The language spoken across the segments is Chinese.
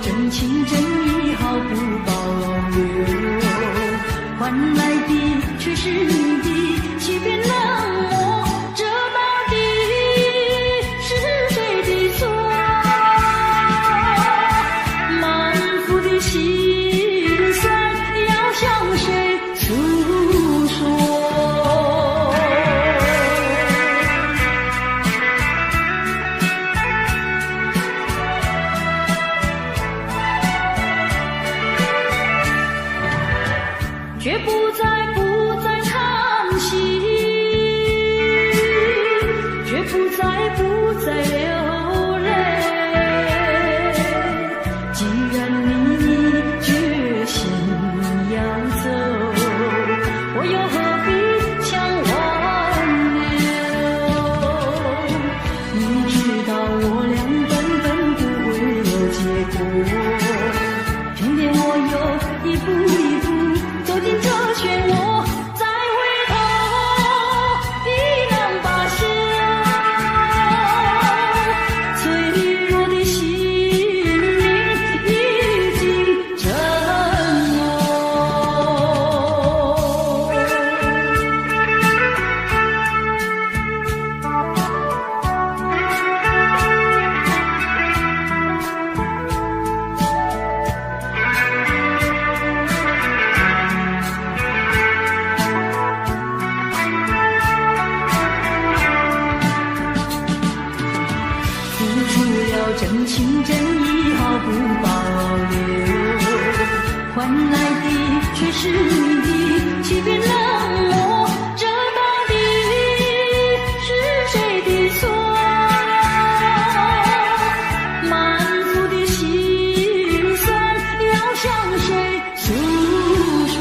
真情真意毫不保留，换来的却是你的欺骗冷漠，这到底是谁的错？满腹的心酸要向谁诉说？却不再叹息，却不再流泪。既然你决心要走，我又何必强挽留？你知道我俩根本不会有结果，偏偏我又一步一步走进这漩涡，再回头已难罢休。脆弱的心灵已经沉默。真情真意毫不保留，换来的却是你的欺骗冷漠，这到底是谁的错？满腹的心酸要向谁诉说？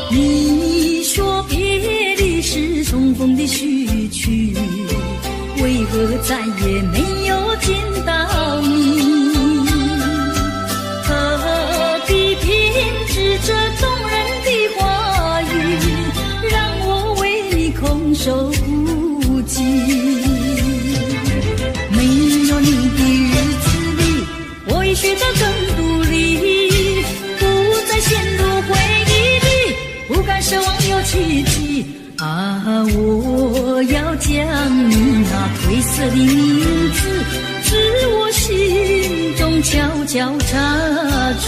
你说别离是重逢的序曲，为何再也没有见到你？何必偏执这动人的话语，让我为你空守孤寂？没有你的日子里，我已学得更独立，不再陷入回忆里，不敢奢望有奇迹啊！我要将你那褪色的名字，至我心中悄悄插去。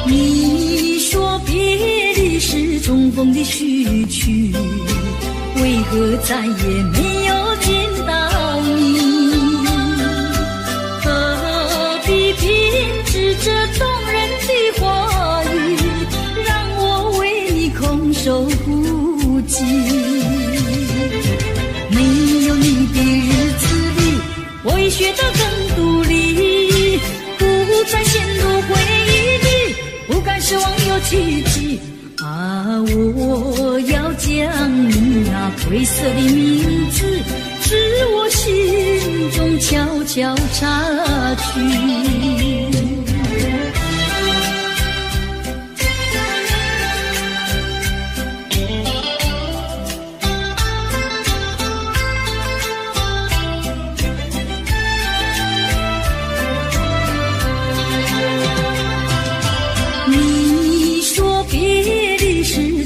你说别离是重逢的序曲，为何再也没有见到你？何必偏执这动人的话语，让我为你空守孤寂？没有你的日子里，我已学得更独立，不再陷入回忆里，不敢奢望有奇迹啊！我要将你那褪色的名字，至我心中悄悄插去。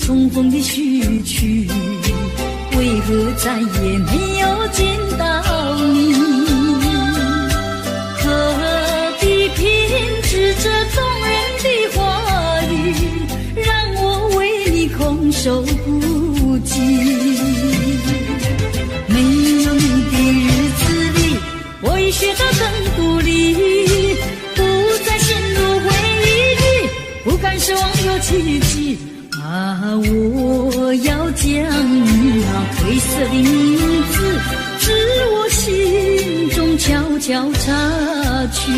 重逢的序曲，为何再也没有见到你？何说奇迹啊！我要将那褪色的名字，自我心中悄悄擦去。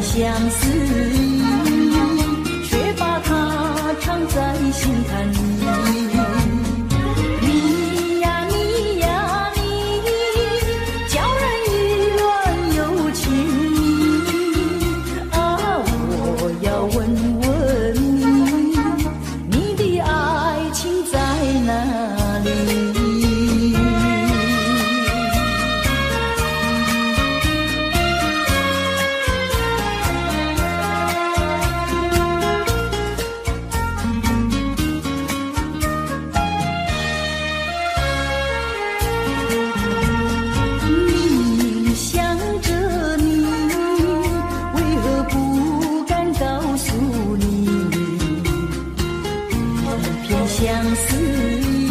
相思意，却把它藏在心坎里。你呀你呀你，叫人意乱又情迷啊！我要问问你，你的爱情在哪里？相思意，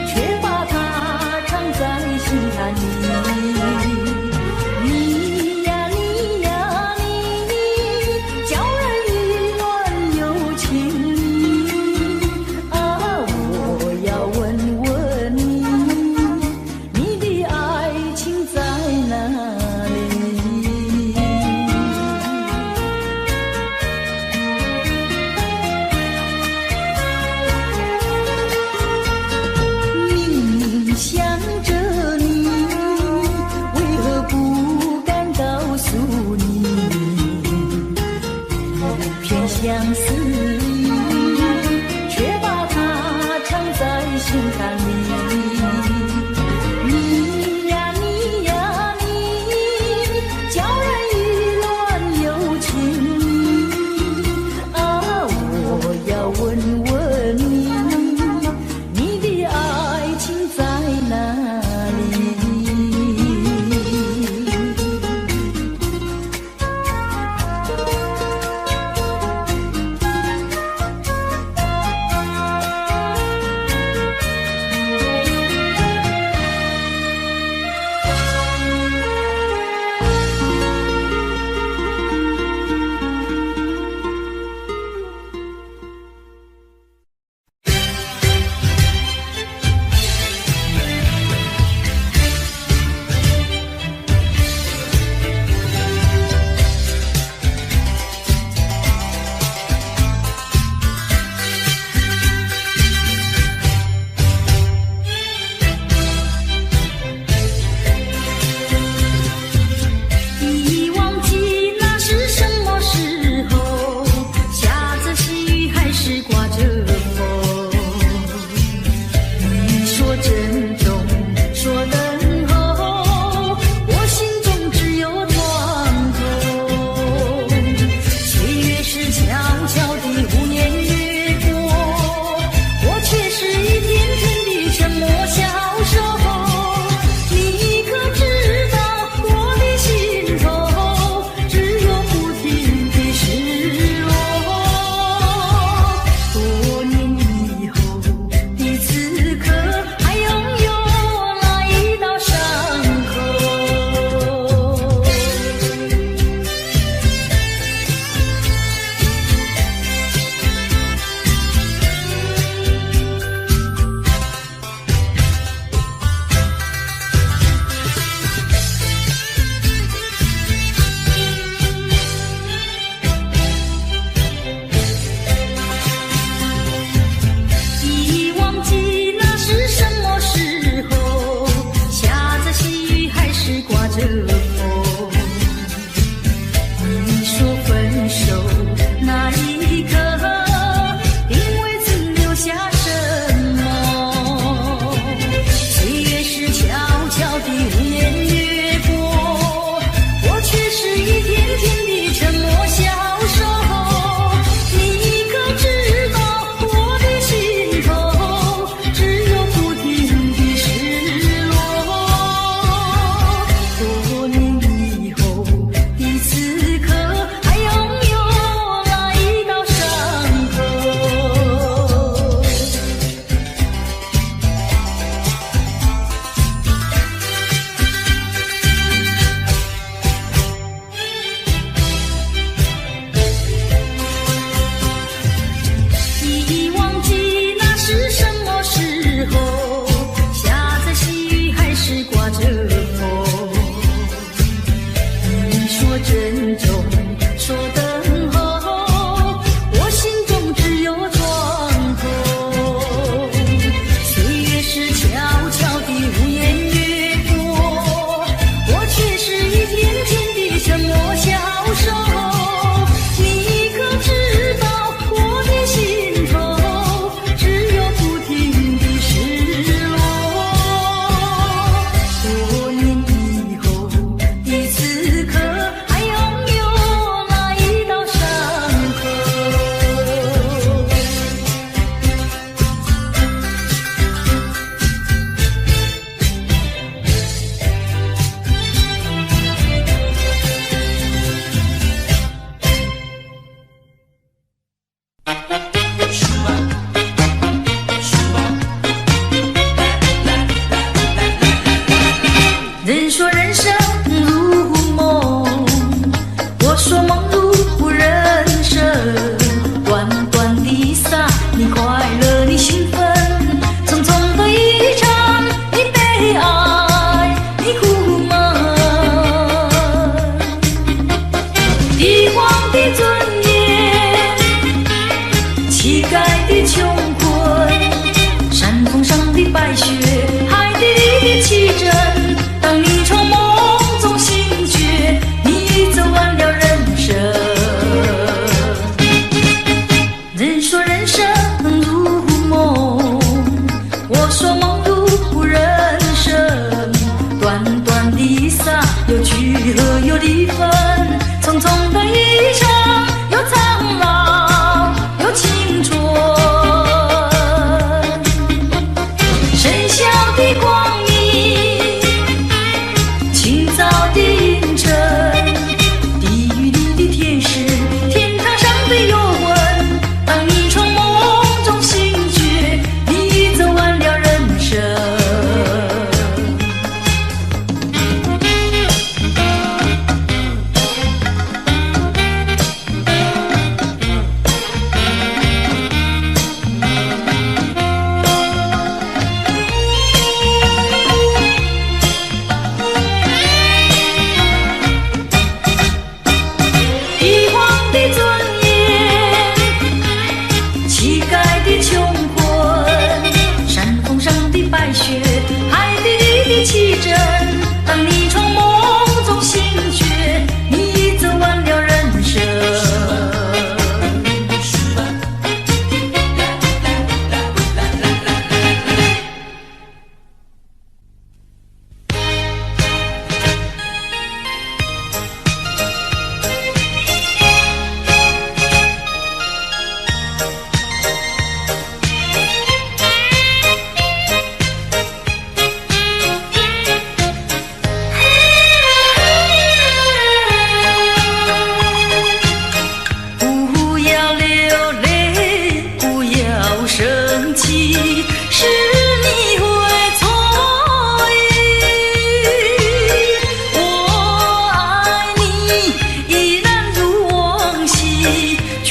却把它藏在心坎里。你呀你呀你，叫人意乱又情迷啊！我要问问你，你的爱情在哪里？想着你，为何不敢告诉你？片相思意，却把它藏在心坎里。你呀你呀你，叫人意乱又情迷啊！我要问问你，你的爱情在哪里？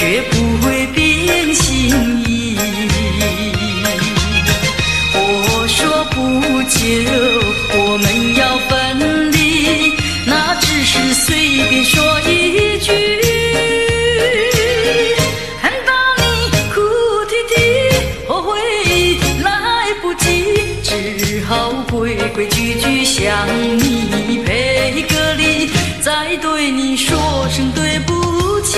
绝不会变心意。我说不久我们要分离，那只是随便说一句，看到你哭啼啼，后悔来不及，只好规规矩矩向你赔个礼，再对你说声对不起。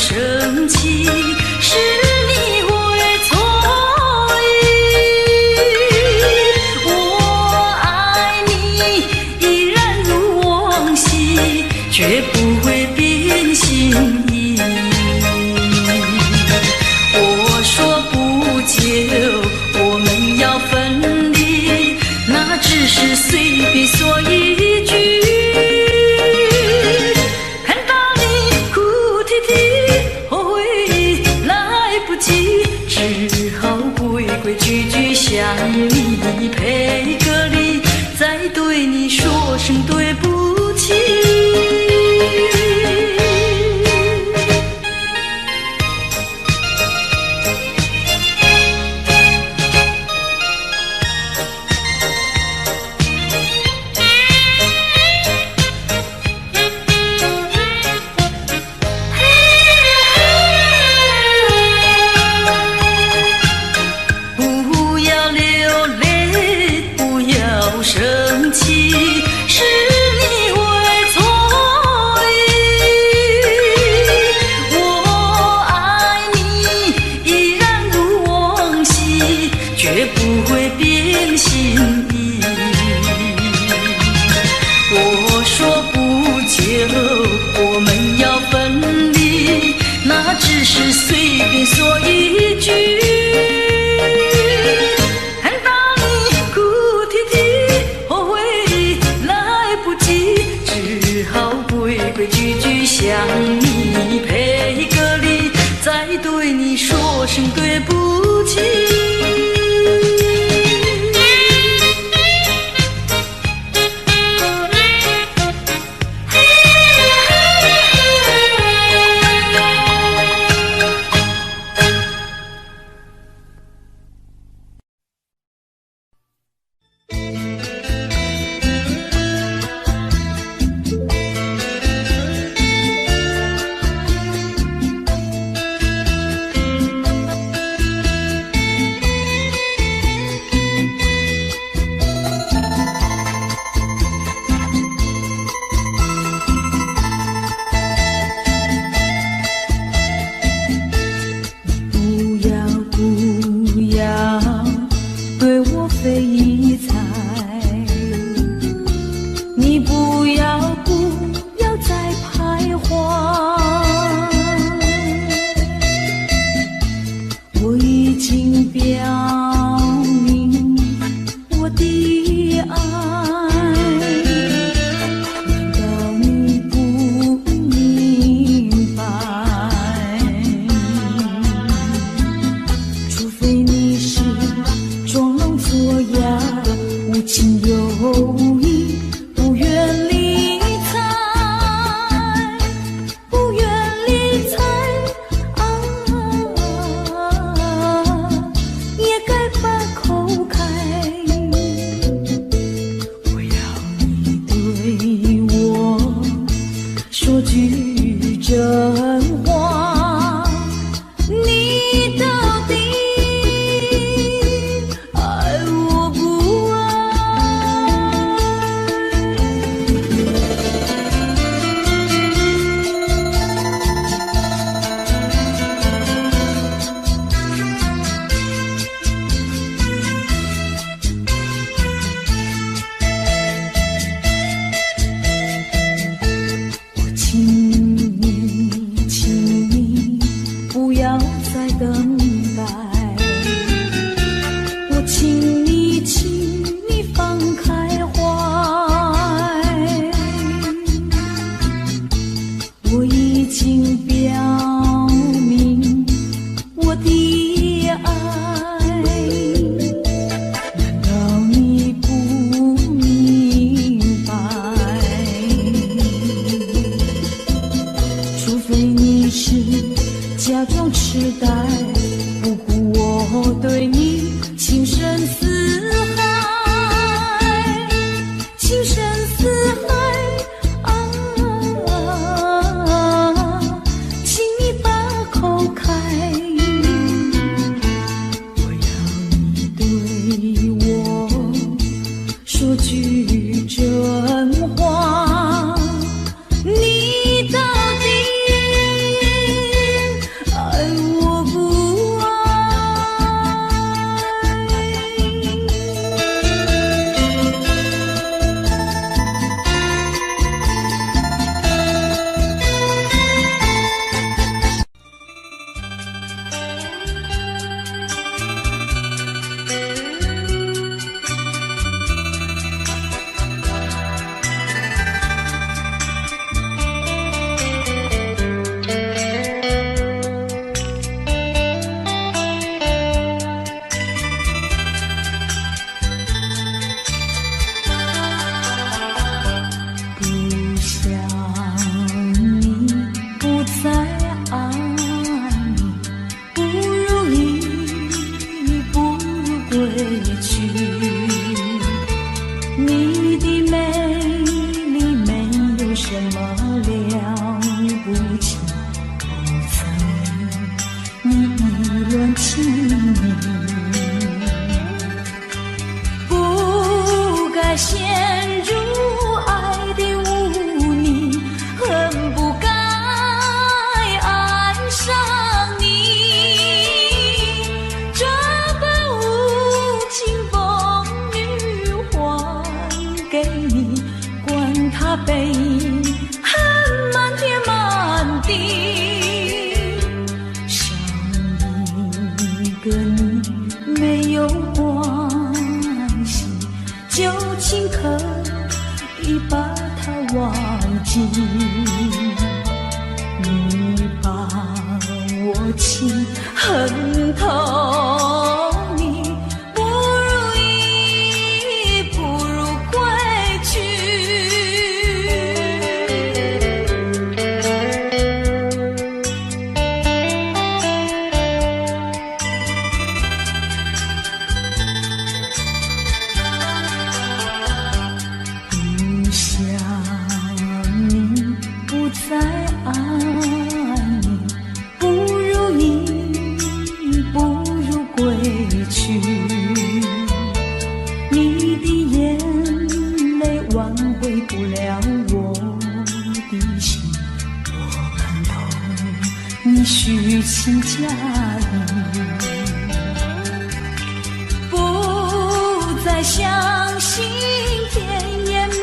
生气是你会错意，我爱你依然如往昔，绝不会变心意。我说不久我们要分离，那只是随便说一句，只好规规矩矩向你赔个礼，再对你说声对不起。生气是你会错意，我爱你依然如往昔，绝不会变心意。我说不久我们要分离，那只是随便说一句，规规矩矩向你赔个礼，再对你说声对不起。再陷入爱的污泥，恨不该爱上你。这般无情风雨还给你，管他悲恨满天满地，少一个你没有关系，就请可以把它忘记。你把我情恨透，你不如意，不如归去。不想你，不再爱你，不如意，不如归去。你的眼泪挽回不了我的心，我看透你虚情假意，不再相信甜言蜜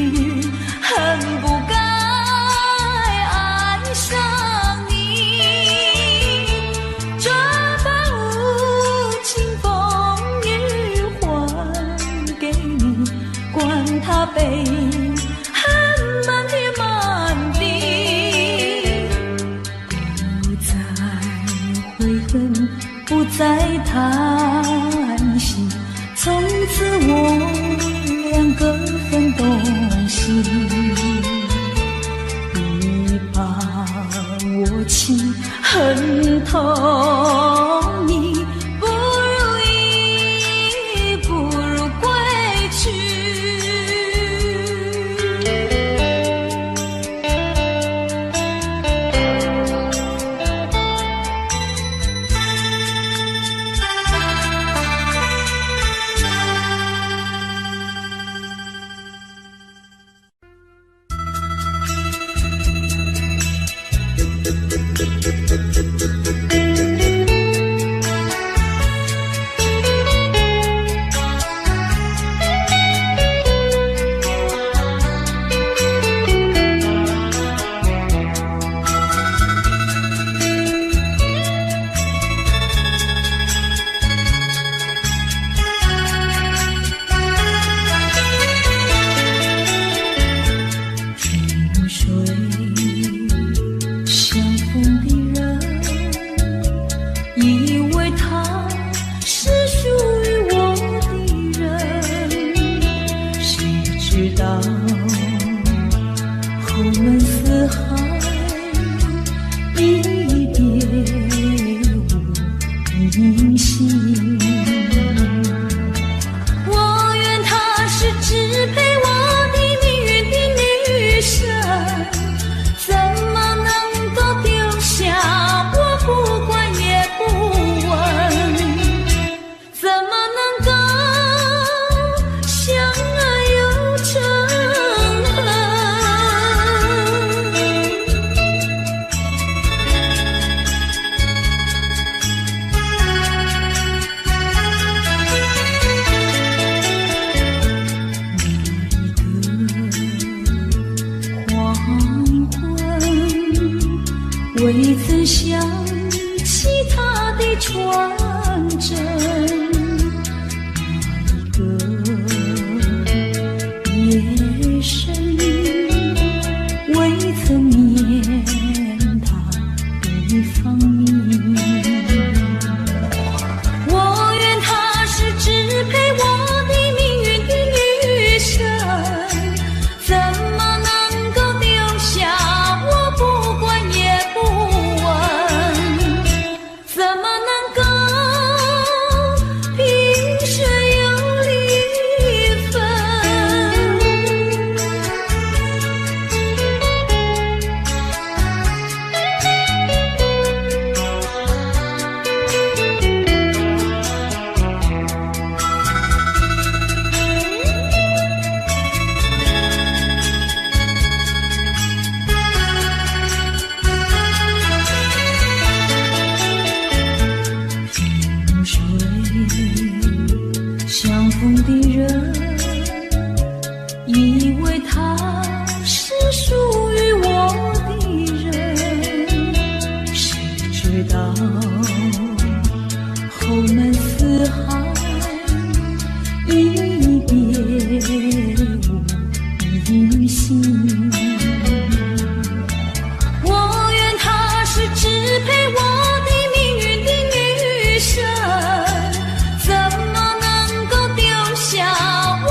语，恨不该爱上你。这般无情风雨还给你，管他悲恨满天满地。不再悔恨，不再叹息，从此我两个分东西。你把我情恨透，你不如意，不如归去。相逢的人，以为他是属于我的人，谁知道后门四海，一别无音信。我愿他是支配我的命运的女神，怎么能够丢下我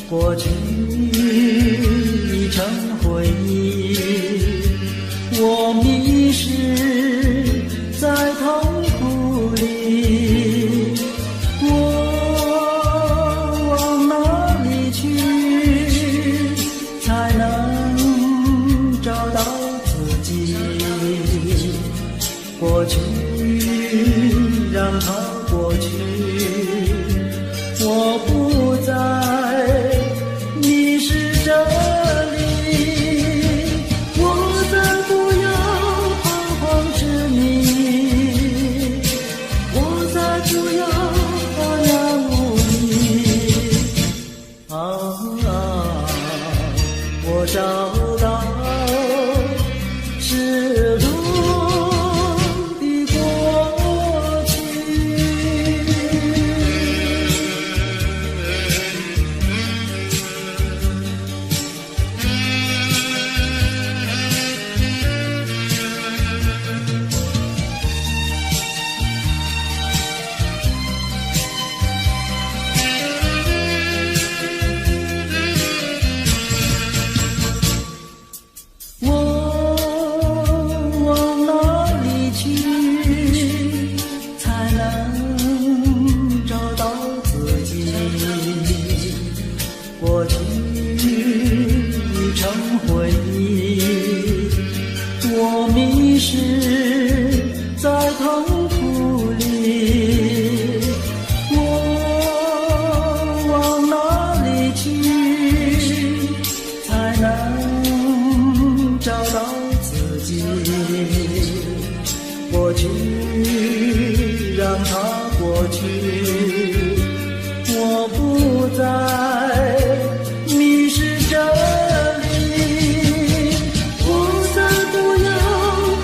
过去已成回忆，我迷失在痛苦里，我往哪里去才能找到自己？过去让它过去，我不再迷失这里，我再不要彷徨痴迷，我再不要茫然无依。我找到失落的过去。过去已成回忆，我迷失在痛苦里，我往哪里去才能找到自己？过去让它过去，我不再迷失这里，我再不要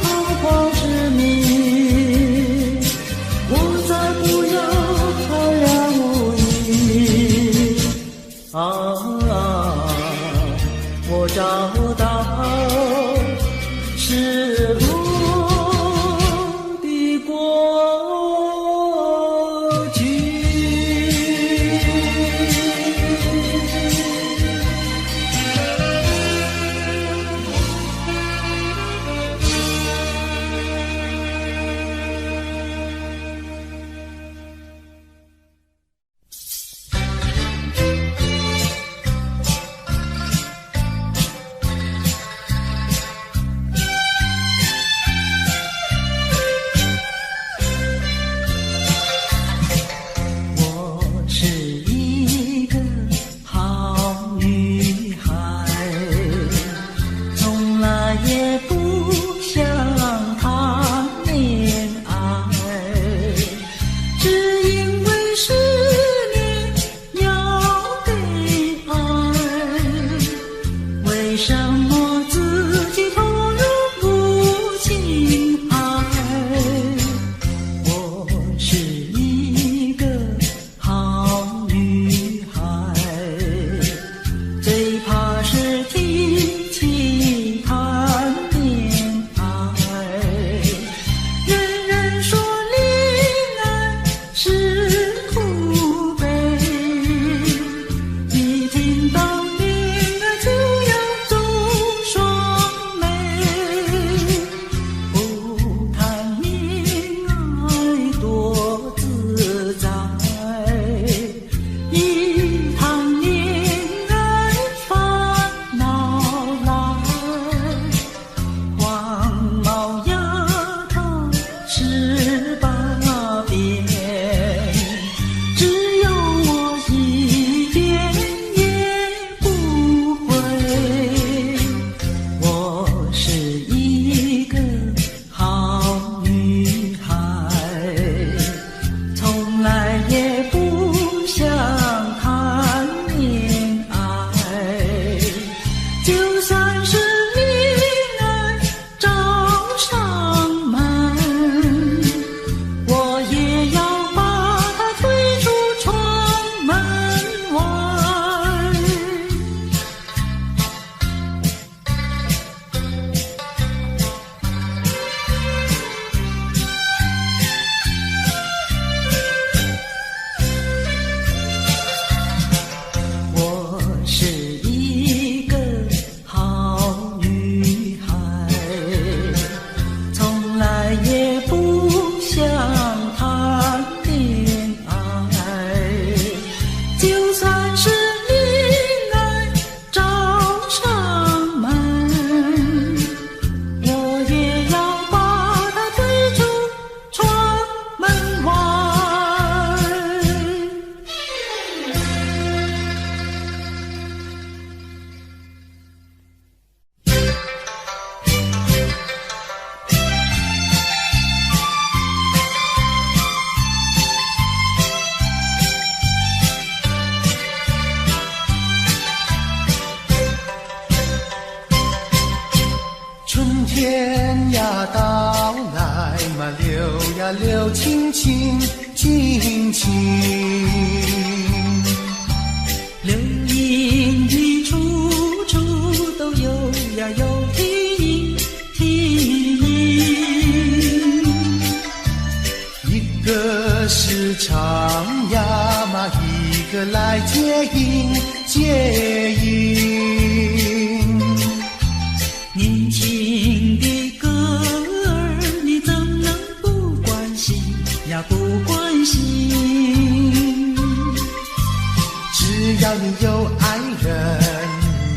彷徨痴迷，我再不要茫然无依。我找到失落的过去。情，尽情。流萤的处处都有呀有啼音，一个是唱呀嘛，一个来接应接应。年轻的歌儿，你怎能不关心呀不关心？只要你有爱人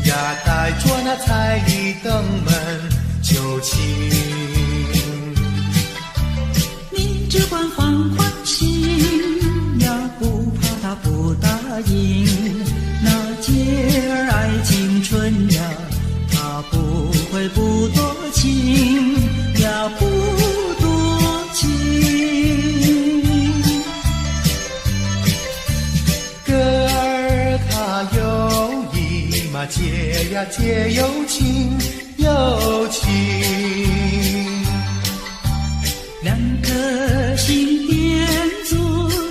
呀，带着那彩礼登门就亲。你只管放宽心呀，不怕他不答应。那姐儿爱青春呀，他不会不多情呀，不多情。歌儿它有意嘛，结呀结有情有情。两颗心变做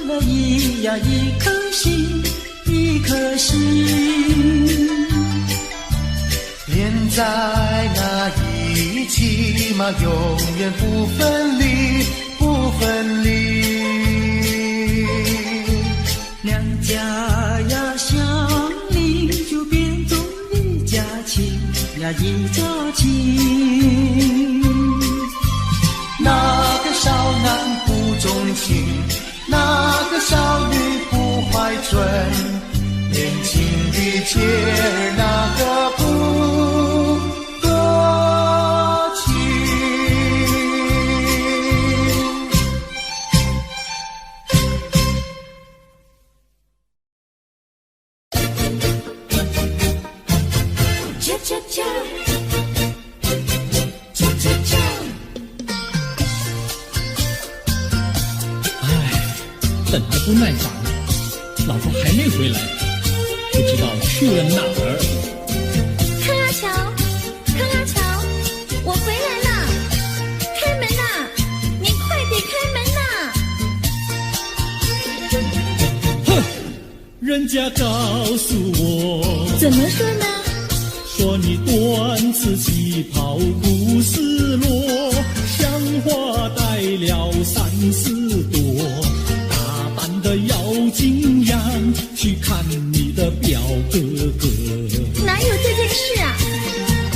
了一颗心，一颗心。连在那一起嘛，永远不分离，不分离。两家呀相邻，就变作一家亲呀一家亲。那个少男不钟情，那个少女不怀春，年轻的姐儿那个不多情。恰恰恰，恰恰恰。等得不耐烦了，老婆还没回来，不知道去了哪儿。康阿乔，康阿乔，我回来了，开门呐！你快点开门呐！哼，人家告诉我，怎么说呢？说你短次旗袍不丝落，像花戴了3、4朵。的要紧样去看你的表哥哥，哪有这件事啊？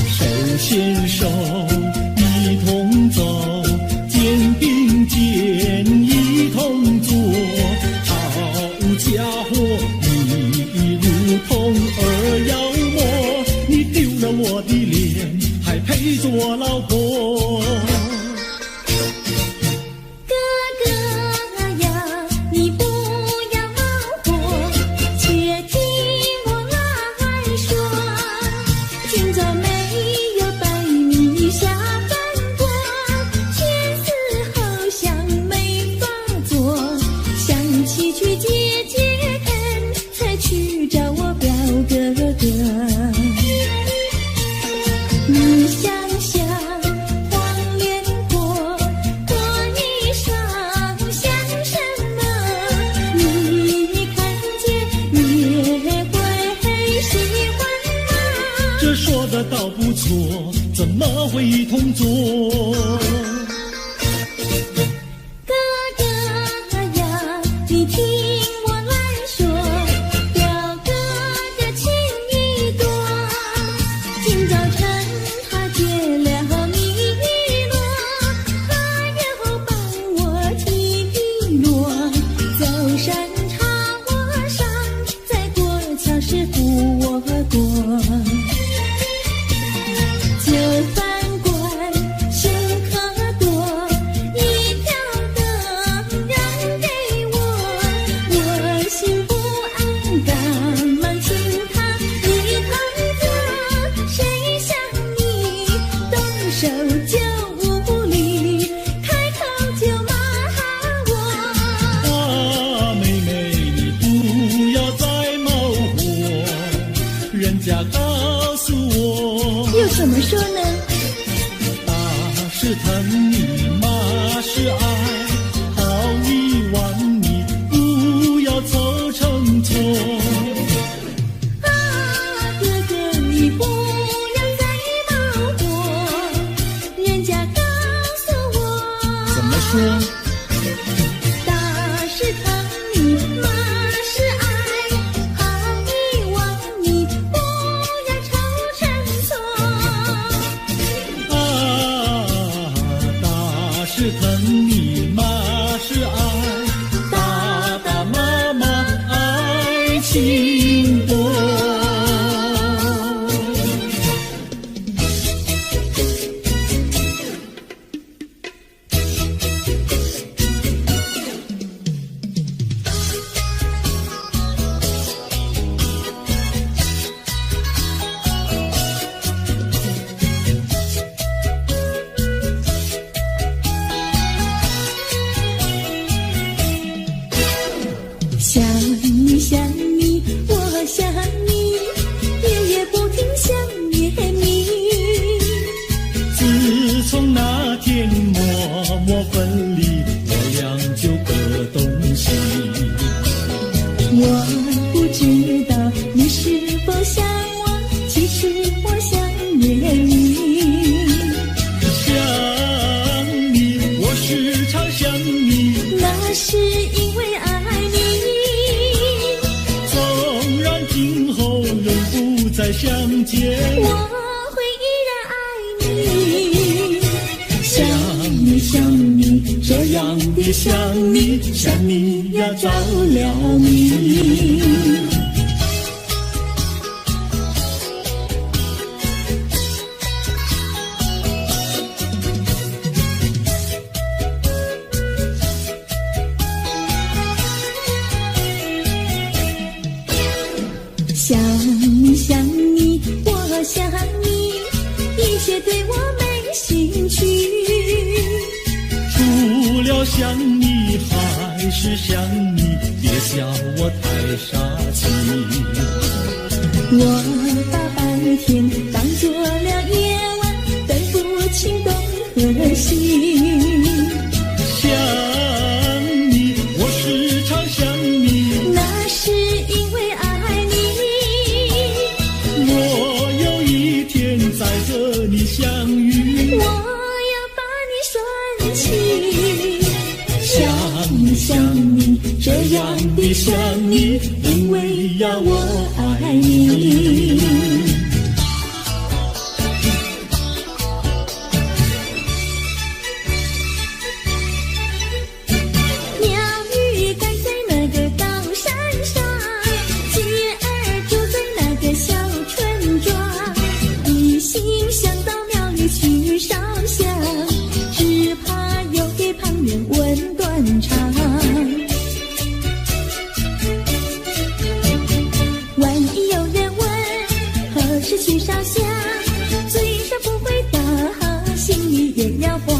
手牵手一同走，肩并肩一同坐，好家伙，你如同儿妖魔，你丢了我的脸，还配做我老婆？你想想黄连果，果衣裳像什么？你看见也会喜欢吗？这说的倒不错，怎么会一同做？哥哥呀，你听我来说，表哥的情意多。今早晨他接了你一诺，他又帮我提落，走山茶我上，再过桥是扶我过。就饭馆剩可多，一条灯让给我，我心不安，赶忙请他一同坐。谁想你动手就无理，开口就骂我。啊，妹妹，你不要再冒火，人家告心多。想你想你，我想你，夜夜不停想念你。自从那天默默分离，我俩就各东西。我不知道你是否想我，其实我想念你。想你，我时常想你，那是因为爱你。纵然今后永不再相见，我会依然爱你。想你想你，这样的想你，想你呀着了迷。想你想你，我想你，一切对我没兴趣。除了想你还是想你，别笑我太傻气。我把白天当作了夜晚，分不清东和西。想你，我时常想你，那是因为爱你。我有一天再和你相遇，我要把你拴起。想你想你，这样的想你，因为呀我爱你。鸟语盖在那个高山上，鸡儿住在那个小村庄，一心想到庙里去烧香，只怕又给旁人问断肠。万一有人问何时去烧香，嘴上不回答，心里也要慌，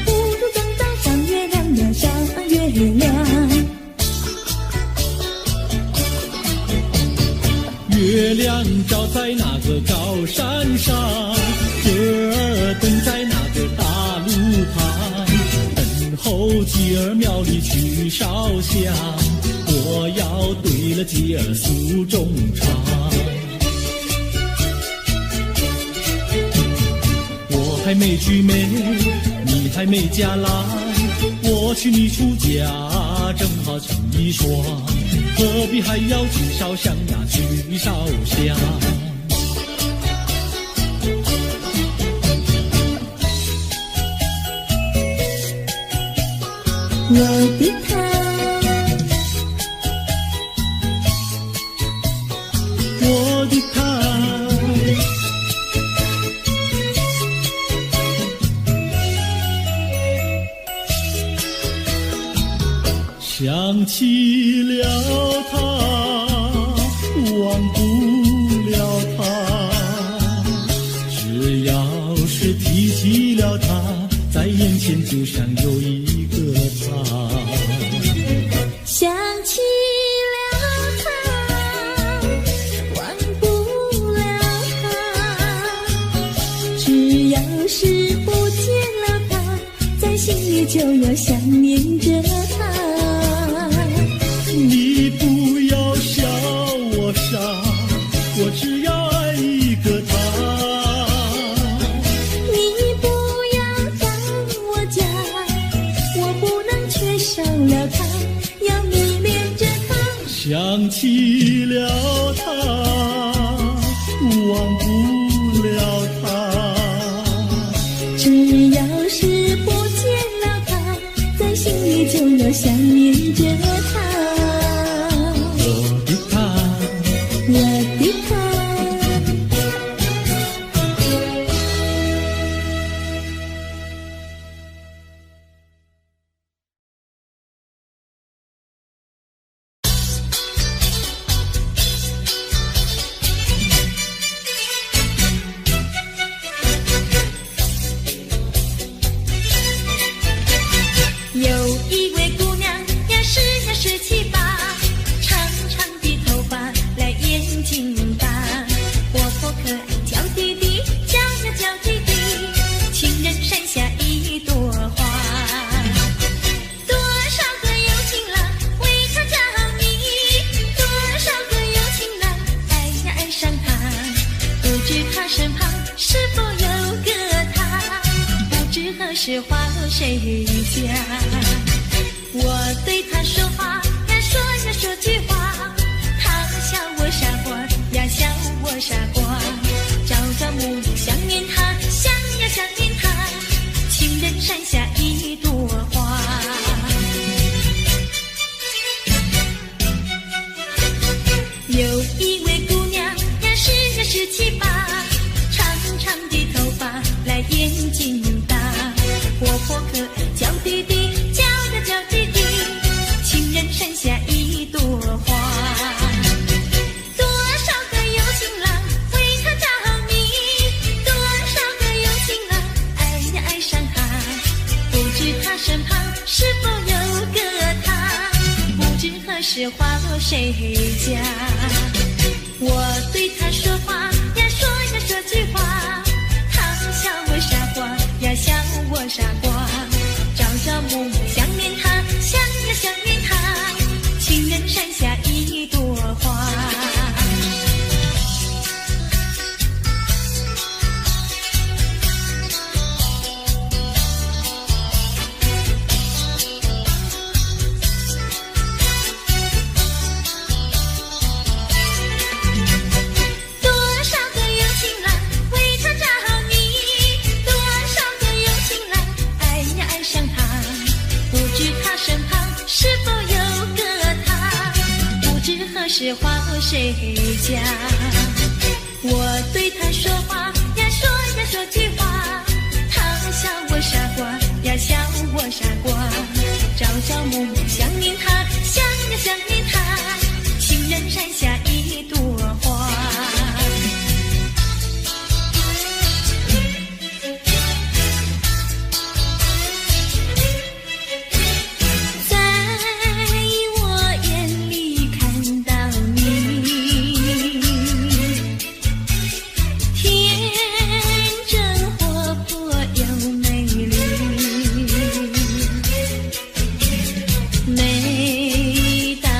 不如等到上月亮呀上月亮。月亮照在那个高山上，gir儿等在那个大路旁，等候鸡儿庙里去烧香，我要对了鸡儿诉衷肠。我还没娶妹，你还没嫁来，我娶你出嫁，正好成一双，何必还要去烧香呀，去烧香。我的他，我的他，想起了他，忘不了他，只要是提起了他，在眼前就像有一个他。想起了他，忘不了他，只要是不见了他，在心里就要想念着他。你不要笑我傻，我只要爱一个他。你不要当我假，我不能缺少了他，要迷恋着他。想起了他，忘不了他，只要是不见了他，在心里就要想念着他。我的他。是花谁家？我对他说话呀，说呀说句话，他笑我傻瓜呀，笑我傻瓜。朝朝暮暮想念他，想呀想念他，情人山下一朵花。有一位姑娘呀，17、18，长长的头发，来眼睛大，活泼可爱，娇滴滴，娇呀娇滴滴，情人山下一朵花。多少个有情郎为她着迷，多少个有情郎爱呀爱上她，不知她身旁是否有个他，不知何时花落谁家。我对他说话呀，说呀说句话，他笑我傻瓜呀，笑我傻瓜。朝朝暮暮想念他，想呀想念他，情人山下一朵花。是花落谁家？我对他说话呀，说呀说句话，他笑我傻瓜呀，笑我傻瓜。朝朝暮暮想念他，想呀想念他，情人山下一朵花。每当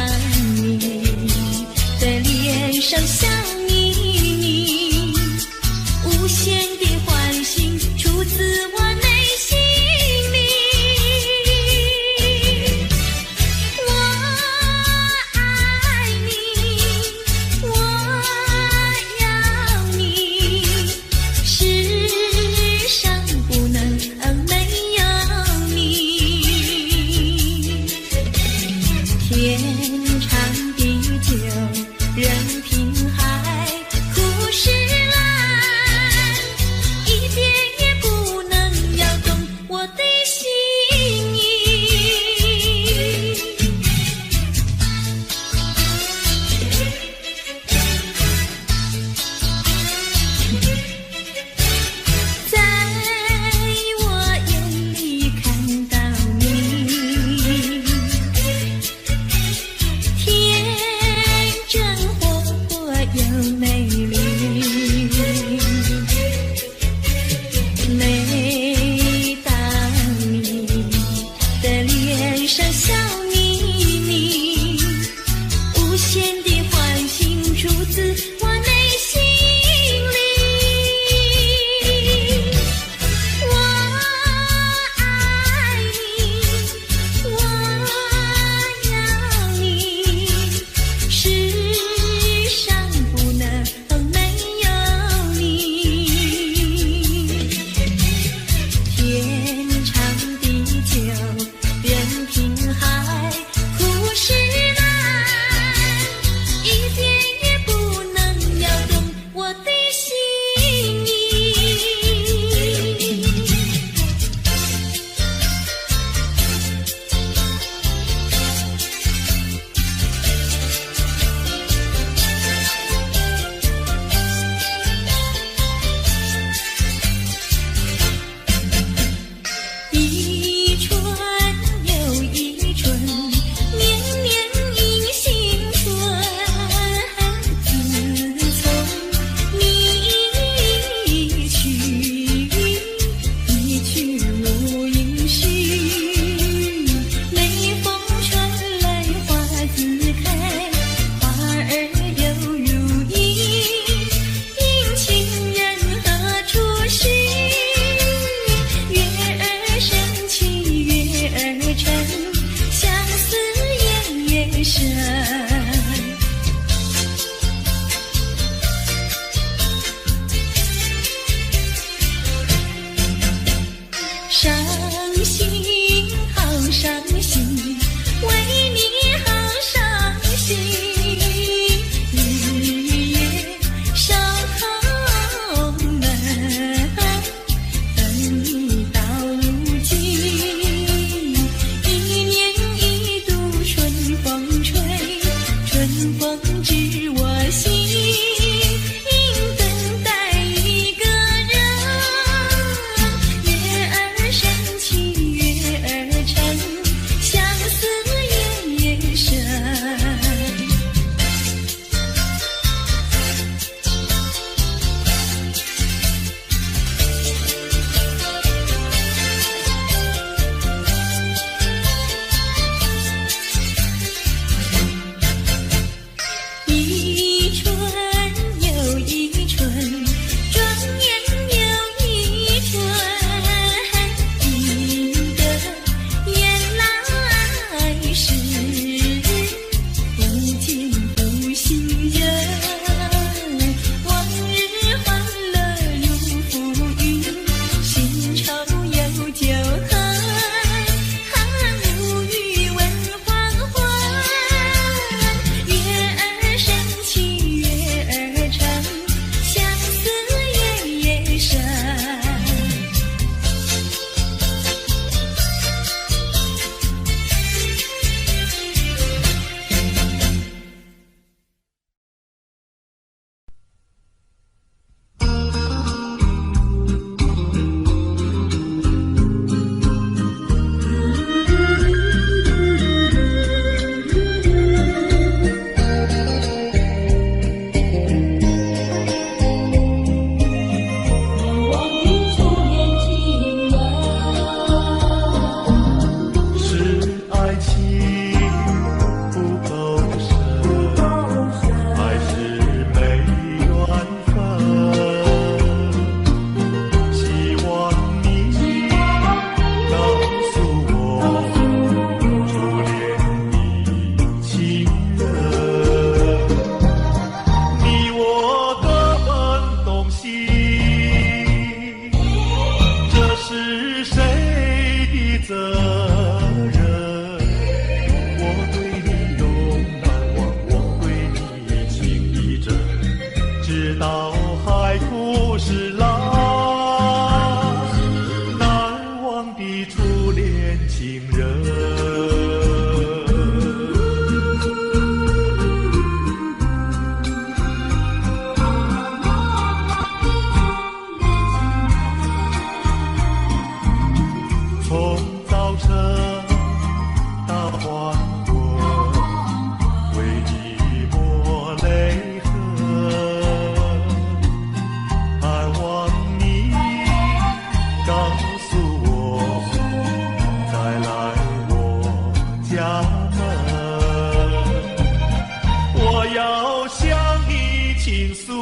倾诉，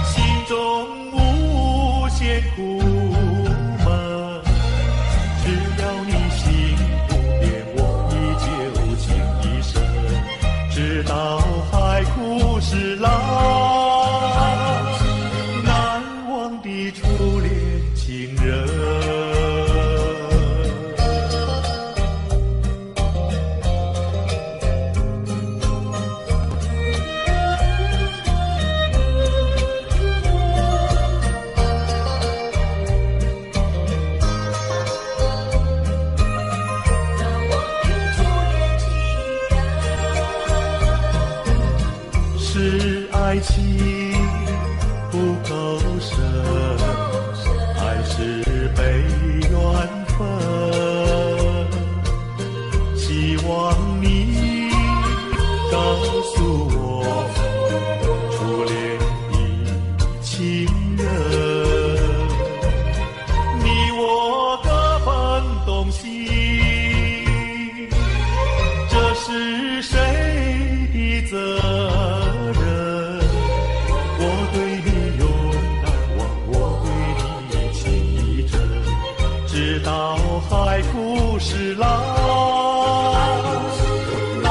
心中无限苦闷。只要你心不变，我依旧情一生，直到海枯石烂。难忘的初恋情人。是爱情不够深，还是被缘分？希望你告诉我，初恋的情人，你我各分东西，这是谁的责任？直到海枯石烂，难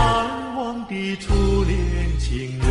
忘的初恋情人。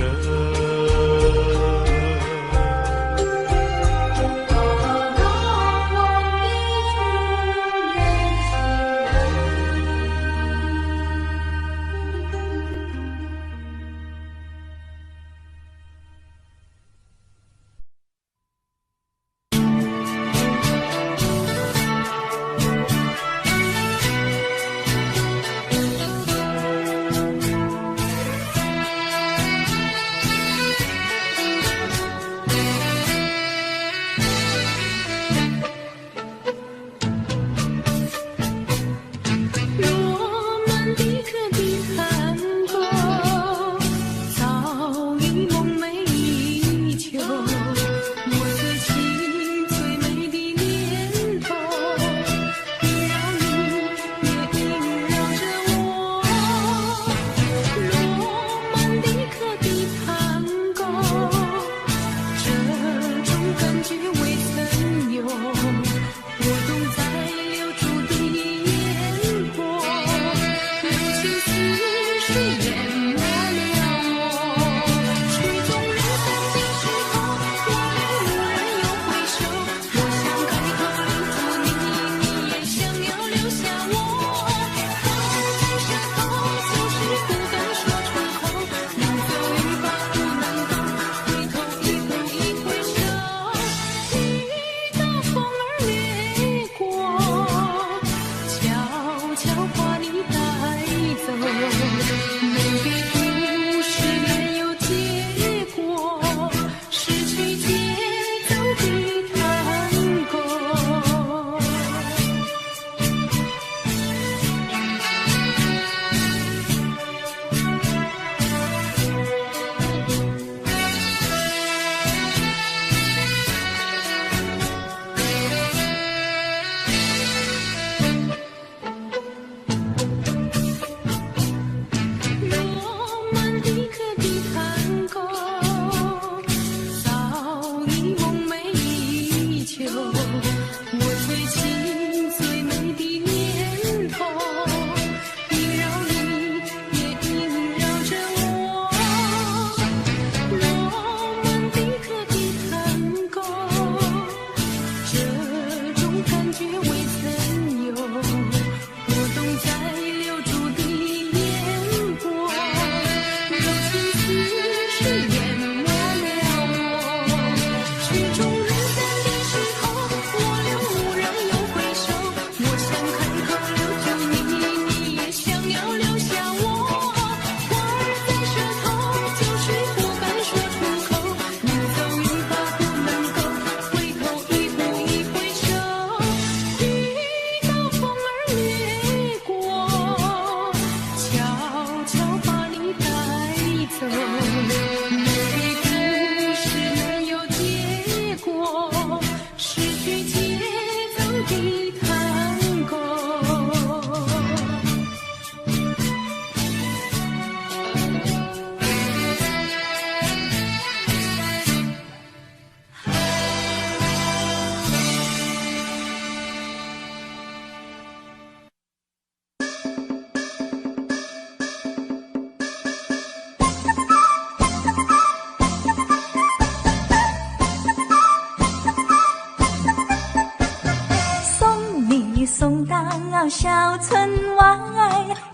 小村外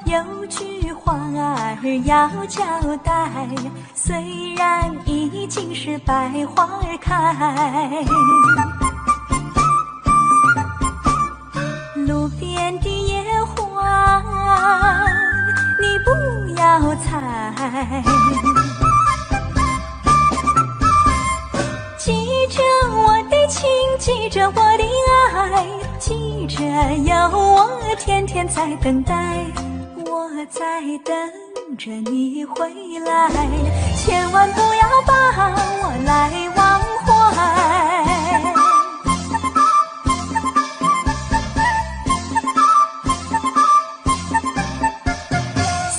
有句话儿要交代，虽然已经是百花儿开，路边的野花你不要采，记着我的情，记着我的爱，记着有我天天在等待，我在等着你回来，千万不要把我来忘怀。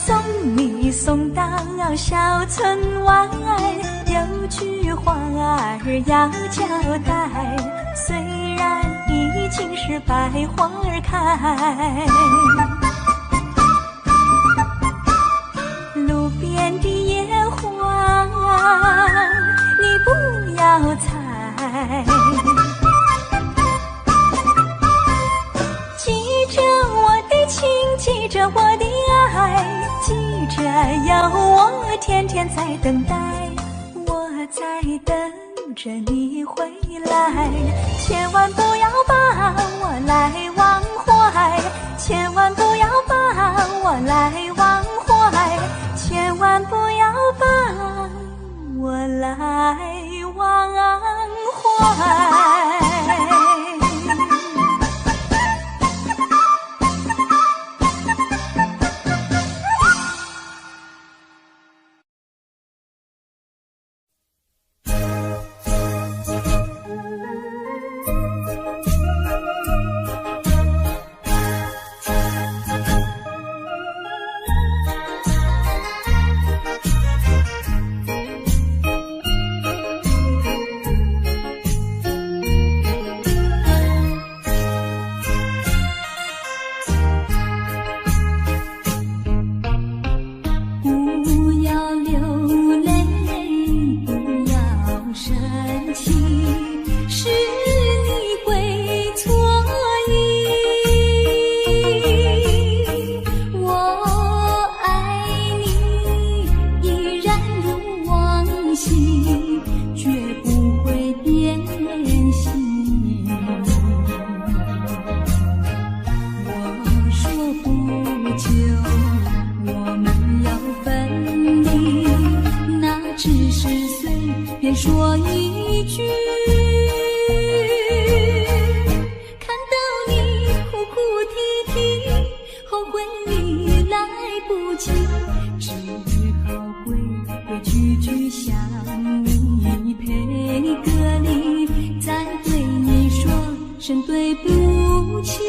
送你送到小村外，有句话儿要交代，虽然已经是百花儿开，路边的野花你不要采，记着我的情，记着我的爱，记着有我天天在等待，我在等着你回来，千万不要把我来忘怀，千万不要把我来忘怀，千万不要把我来忘怀。说一句，看到你哭哭啼啼，后悔已来不及，只好规规矩矩向你赔个礼，再对你说声对不起。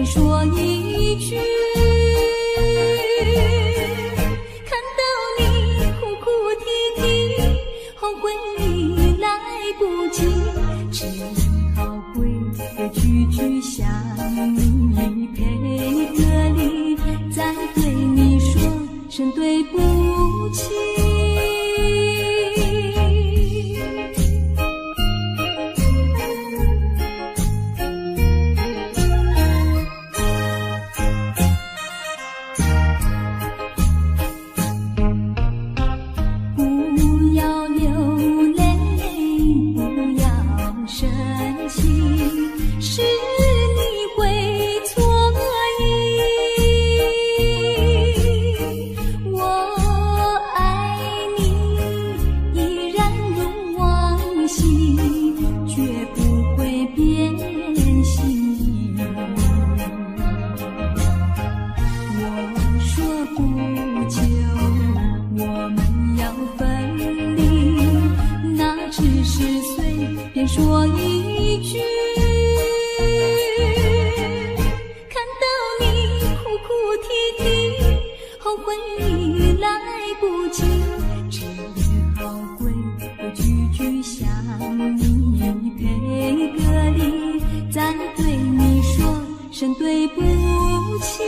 说一句，看到你哭哭啼啼，后悔已来不及，只好规规矩矩向你赔个礼，再对你说声对不起。是回忆来不及，只好归个句句想你配个礼，再对你说声对不起。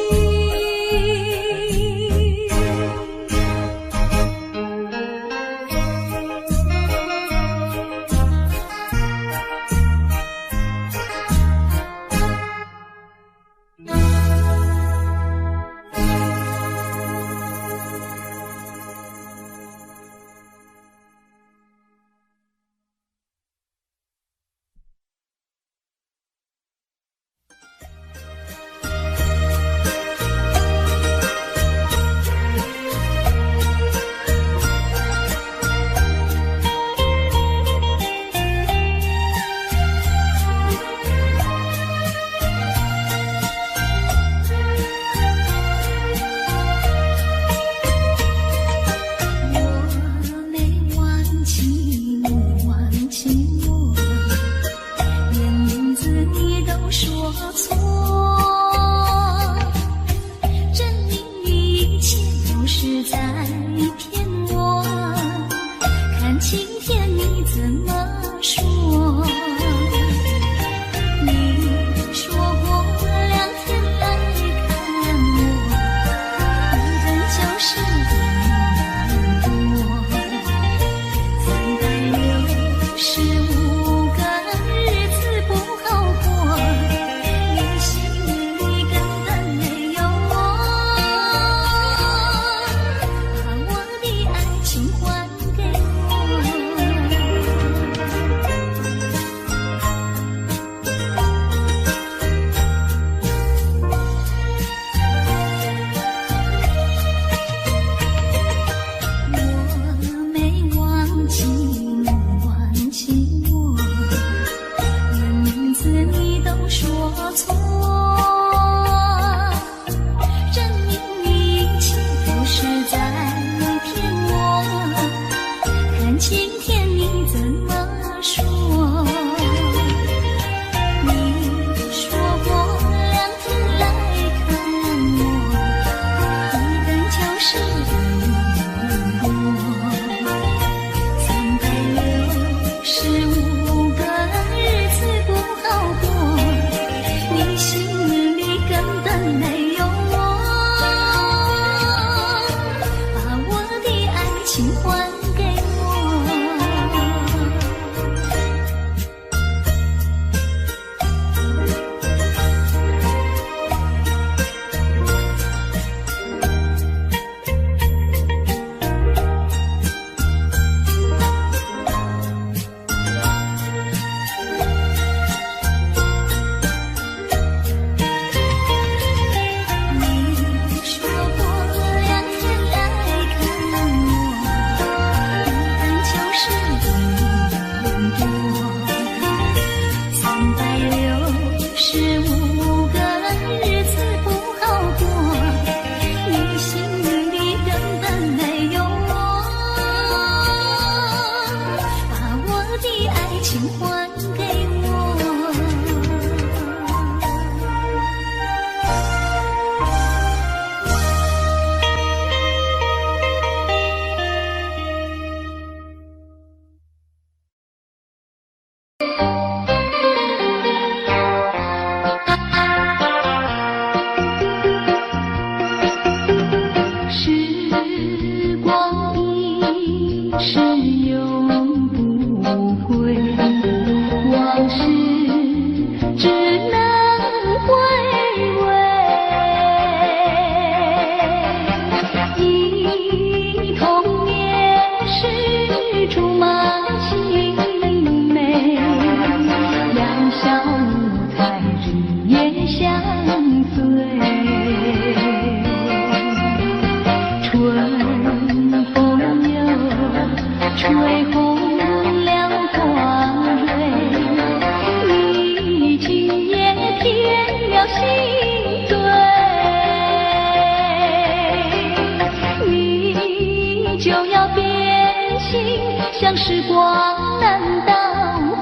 时光难倒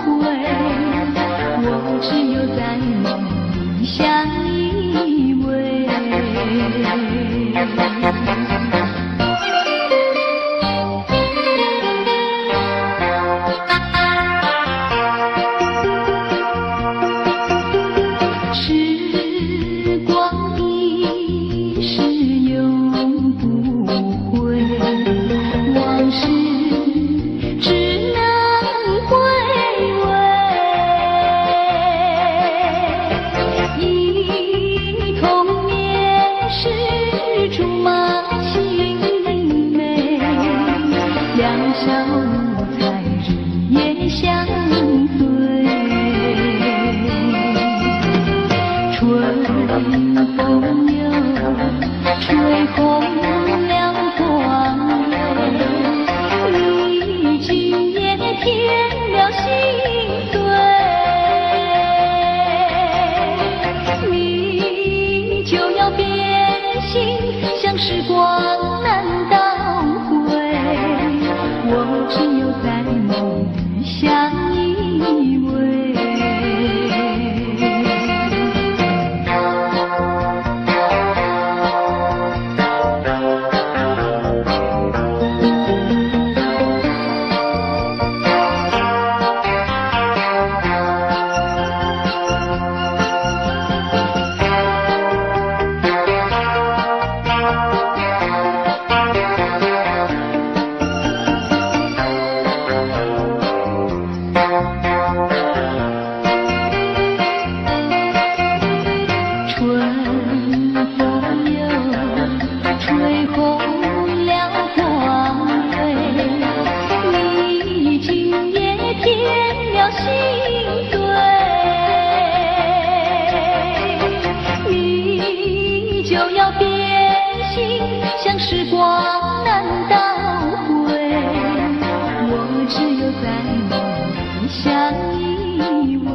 回，我只有在梦里相依偎。时光难倒回，我只有在梦里相依偎。时光难倒回，我只有在梦里相依偎。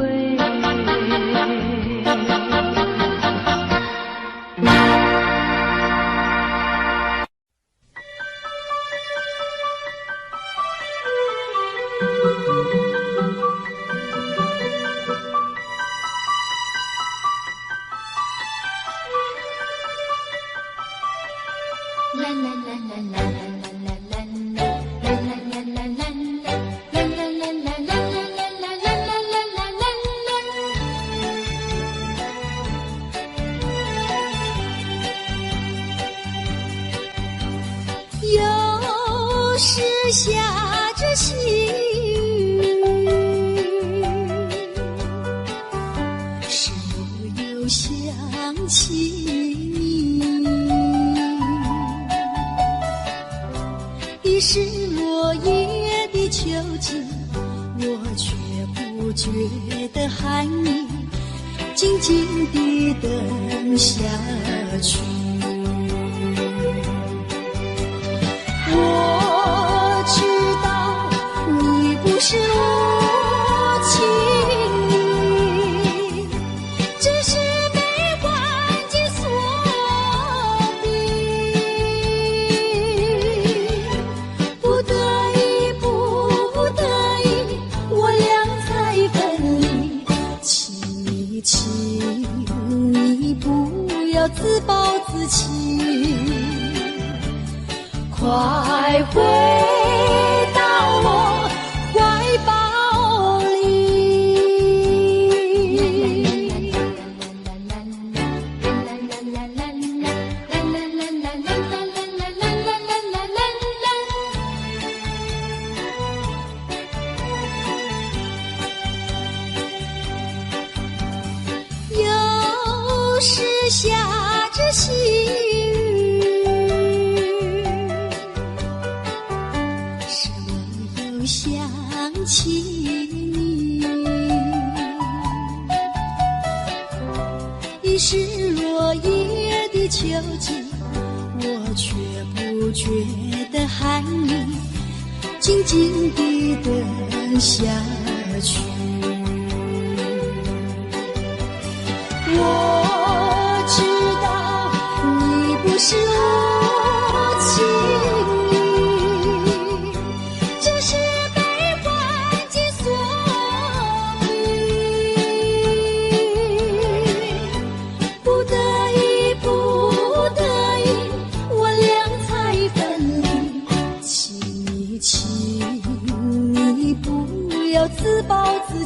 有时下着细雨，是我又想起你，已是落叶的秋景，我却不觉得寒意，静静地等下去。我知道你不是无情意，只是被环境所逼，不得已，不得已，我俩才分离。请你不要自暴自弃，快回到我怀抱里。有时下着细想起你，已是落叶的秋景，我却不觉得寒意，静静地等下去。我知道你不是无情意，只是自暴自